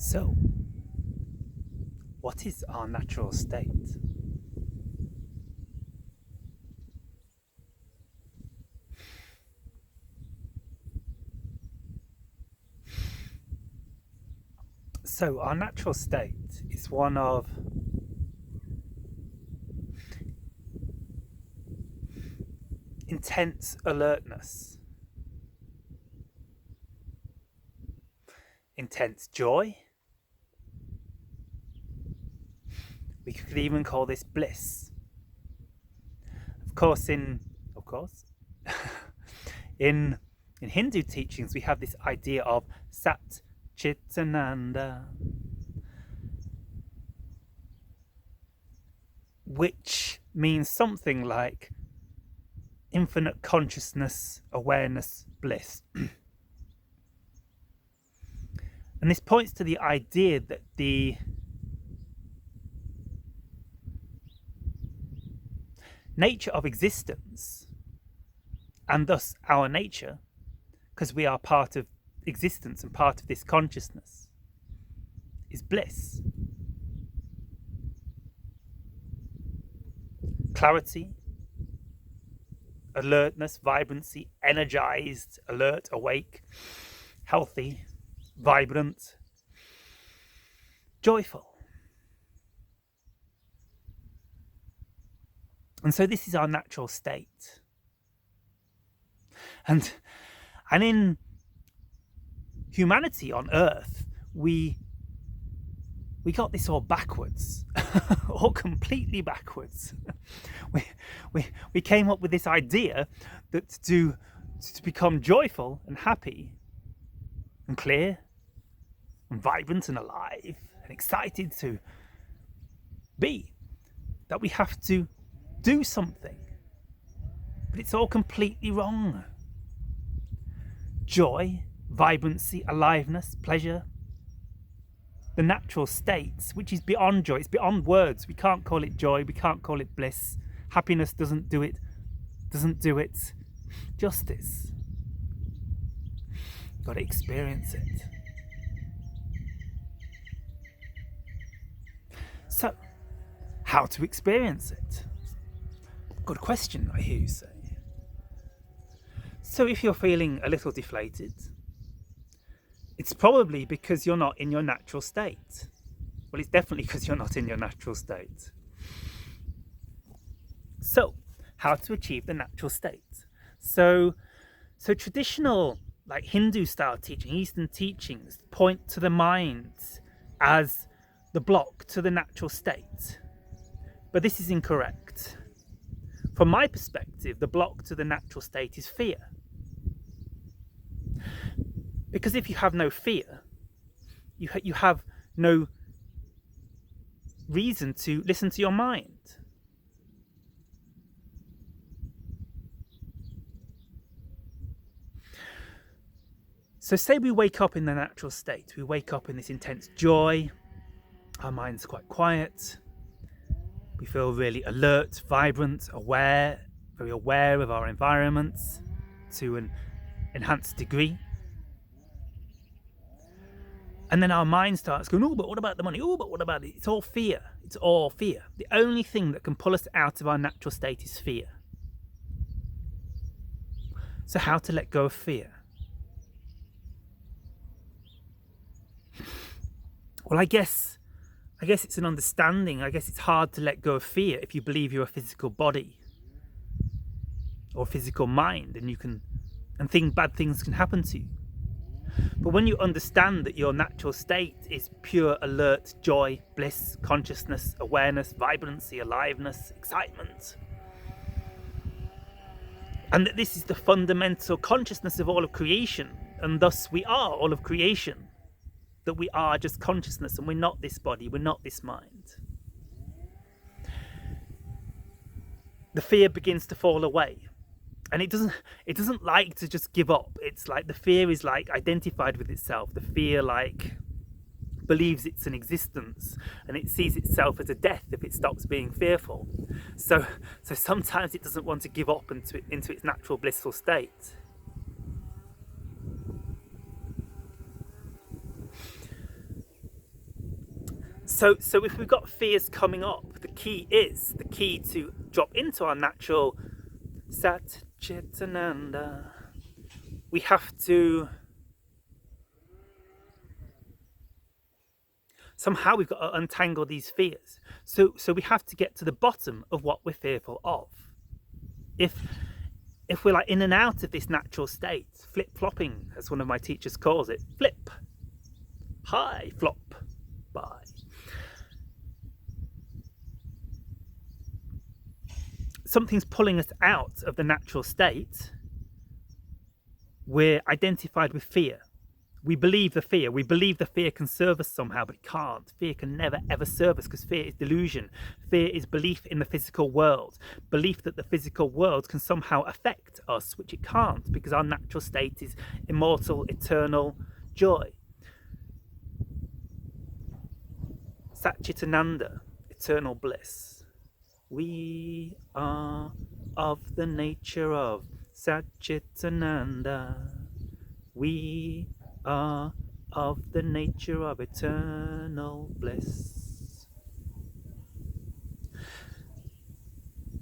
So, what is our natural state? So, our natural state is one of intense alertness, intense joy. We could even call this bliss. Of course, in in Hindu teachings, we have this idea of Sat Chit Ananda, which means something like infinite consciousness, awareness, bliss. And this points to the idea that the nature of existence, and thus our nature, because we are part of existence and part of this consciousness, is bliss. Clarity, alertness, vibrancy, energized, alert, awake, healthy, vibrant, joyful. And so this is our natural state. And in humanity on Earth, we got this all backwards, all completely backwards. We came up with this idea that to become joyful and happy and clear and vibrant and alive and excited to be, that we have to do something. But it's all completely wrong. Joy, vibrancy, aliveness, pleasure, the natural states, which is beyond joy, it's beyond words. We can't call it joy, we can't call it bliss. Happiness doesn't do it justice. You've got to experience it. So, how to experience it? Good question, I hear you say. So if you're feeling a little deflated, it's probably because you're not in your natural state. Well, it's definitely because you're not in your natural state. So, how to achieve the natural state? So traditional, like Hindu style teaching, Eastern teachings, point to the mind as the block to the natural state. But this is incorrect. From my perspective, the block to the natural state is fear. Because if you have no fear, you have no reason to listen to your mind. So say we wake up in the natural state. We wake up in this intense joy. Our mind's quite quiet. We feel really alert, vibrant, aware, very aware of our environments to an enhanced degree. And then our mind starts going, oh, but what about the money? Oh, but what about it? It's all fear. It's all fear. The only thing that can pull us out of our natural state is fear. So how to let go of fear? Well, I guess it's an understanding. I guess it's hard to let go of fear if you believe you're a physical body or a physical mind, and bad things can happen to you. But when you understand that your natural state is pure alert, joy, bliss, consciousness, awareness, vibrancy, aliveness, excitement, and that this is the fundamental consciousness of all of creation, and thus we are all of creation, that we are just consciousness and we're not this body, we're not this mind, the fear begins to fall away. And it doesn't like to just give up. It's like the fear is like identified with itself. The fear like believes it's an existence, and it sees itself as a death if it stops being fearful. So sometimes it doesn't want to give up into its natural blissful state. So if we've got fears coming up, the key to drop into our natural Sat Chit Ananda. We have to somehow we've got to untangle these fears. So we have to get to the bottom of what we're fearful of. If we're like in and out of this natural state, flip-flopping, as one of my teachers calls it, flip, high, flop, bye. Something's pulling us out of the natural state. We're identified with fear. We believe the fear. We believe the fear can serve us somehow, but it can't. Fear can never ever serve us because fear is delusion. Fear is belief in the physical world. Belief that the physical world can somehow affect us, which it can't, because our natural state is immortal, eternal joy. Satchitananda, eternal bliss. We are of the nature of Satchitananda. We are of the nature of eternal bliss.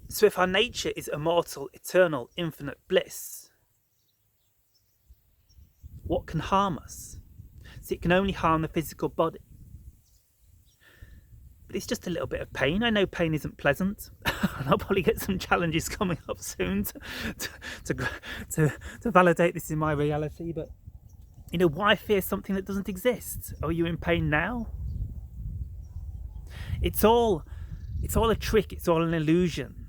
So if our nature is immortal, eternal, infinite bliss, what can harm us? So it can only harm the physical body. But it's just a little bit of pain. I know pain isn't pleasant. And I'll probably get some challenges coming up soon to validate this in my reality. But you know, why fear something that doesn't exist? Are you in pain now? It's all a trick. It's all an illusion.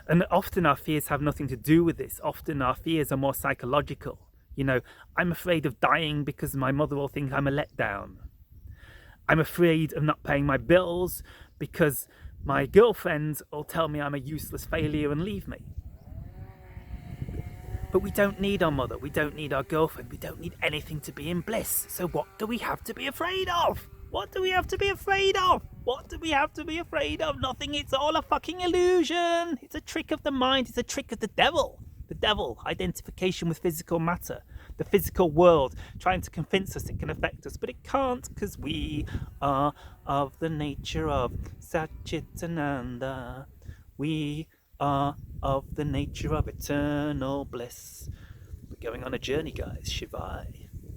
And often our fears have nothing to do with this. Often our fears are more psychological. You know, I'm afraid of dying because my mother will think I'm a letdown. I'm afraid of not paying my bills because my girlfriend will tell me I'm a useless failure and leave me. But we don't need our mother, we don't need our girlfriend, we don't need anything to be in bliss. So what do we have to be afraid of? What do we have to be afraid of? What do we have to be afraid of? Nothing, it's all a fucking illusion. It's a trick of the mind, it's a trick of the devil. The devil, identification with physical matter, the physical world, trying to convince us it can affect us, but it can't because we are of the nature of Satchitananda. We are of the nature of eternal bliss. We're going on a journey, guys. Shivai.